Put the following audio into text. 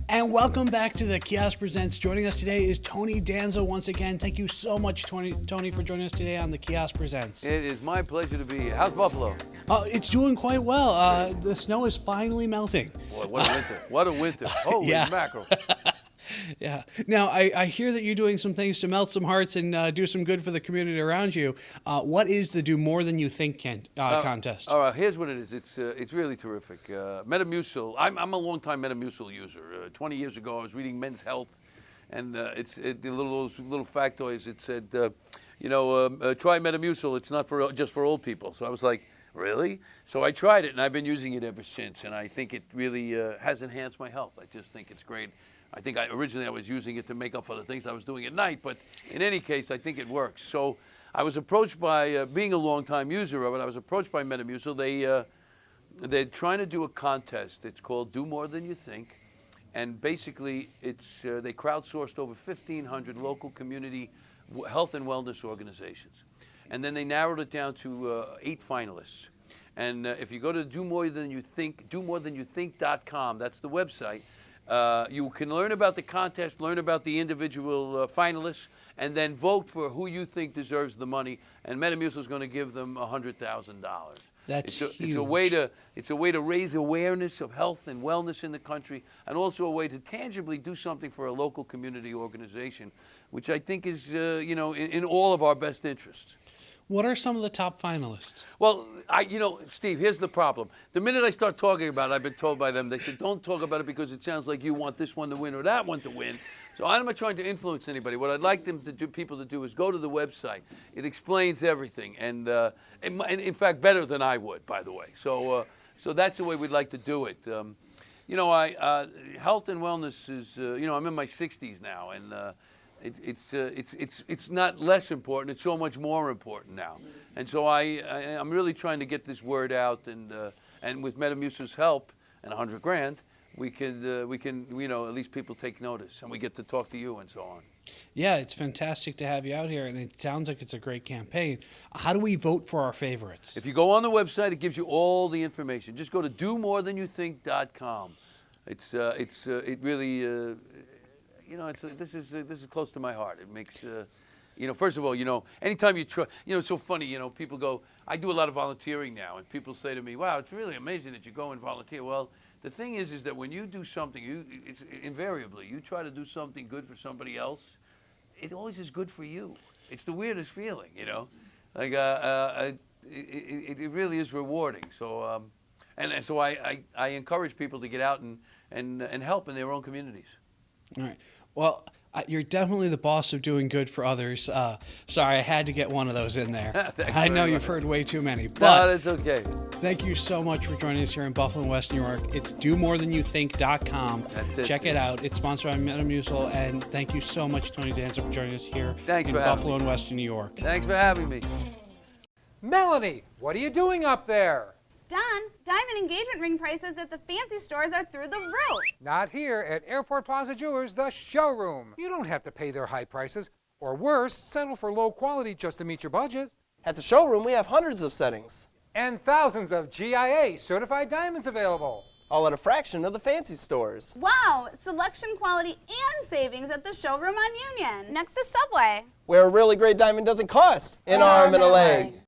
And welcome back to the Kiosk Presents. Joining us today is Tony Danza once again. Thank you so much, Tony, for joining us today on the Kiosk Presents. It is my pleasure to be here. How's Buffalo? It's doing quite well. The snow is finally melting. Boy, what a winter. What a winter. Holy mackerel. Yeah. Now, I hear that you're doing some things to melt some hearts and do some good for the community around you. What is the Do More Than You Think contest? All right, here's what it is. It's really terrific. Metamucil, I'm a long-time Metamucil user. 20 years ago, I was reading Men's Health, and those little factoids. It said, try Metamucil. It's not just for old people. So I was like, really? So I tried it, and I've been using it ever since, and I think it really has enhanced my health. I just think it's great. I think originally I was using it to make up for the things I was doing at night, but in any case, I think it works. So I was approached by, being a long-time user of it, I was approached by Metamucil. They're trying to do a contest. It's called Do More Than You Think, and basically they crowdsourced over 1,500 local community health and wellness organizations. And then they narrowed it down to 8 finalists. And if you go to domorethanyoutthink.com, that's the website, you can learn about the contest, learn about the individual finalists, and then vote for who you think deserves the money. And Metamucil is going to give them $100,000. That's huge. It's a way to raise awareness of health and wellness in the country, and also a way to tangibly do something for a local community organization, which I think is in all of our best interests. What are some of the top finalists? Well, Steve, here's the problem. The minute I start talking about it, I've been told by them, they said, don't talk about it because it sounds like you want this one to win or that one to win. So I'm not trying to influence anybody. What I'd like people to do is go to the website. It explains everything, and in fact, better than I would, by the way. So that's the way we'd like to do it. Health and wellness is, I'm in my 60s now, and it's not less important. It's so much more important now, and so I'm really trying to get this word out, and with Metamucil's help and $100,000, we can at least people take notice, and we get to talk to you and so on. Yeah, it's fantastic to have you out here, and it sounds like it's a great campaign. How do we vote for our favorites? If you go on the website, it gives you all the information. Just go to domorethanyoutthink.com. It really. This is close to my heart. It makes, first of all, anytime you try, it's so funny, people go, I do a lot of volunteering now, and people say to me, wow, it's really amazing that you go and volunteer. Well, the thing is that when you do something, it's invariably, you try to do something good for somebody else, it always is good for you. It's the weirdest feeling, like, it really is rewarding. So, so I encourage people to get out and help in their own communities. All right. Well, you're definitely the boss of doing good for others. Sorry, I had to get one of those in there. I know you've heard way too many. But no, that's okay. Thank you so much for joining us here in Buffalo and West New York. It's domorethanyoutthink.com. That's it. Check it out. It's sponsored by Metamucil. And thank you so much, Tony Danza, for joining us here in Buffalo and Western New York. Thanks for having me. Melanie, what are you doing up there? Don, diamond engagement ring prices at the fancy stores are through the roof. Not here at Airport Plaza Jewelers, the showroom. You don't have to pay their high prices, or worse, settle for low quality just to meet your budget. At the showroom, we have hundreds of settings. And thousands of GIA certified diamonds available. All at a fraction of the fancy stores. Wow, selection, quality, and savings at the showroom on Union, next to Subway. Where a really great diamond doesn't cost an arm and a leg.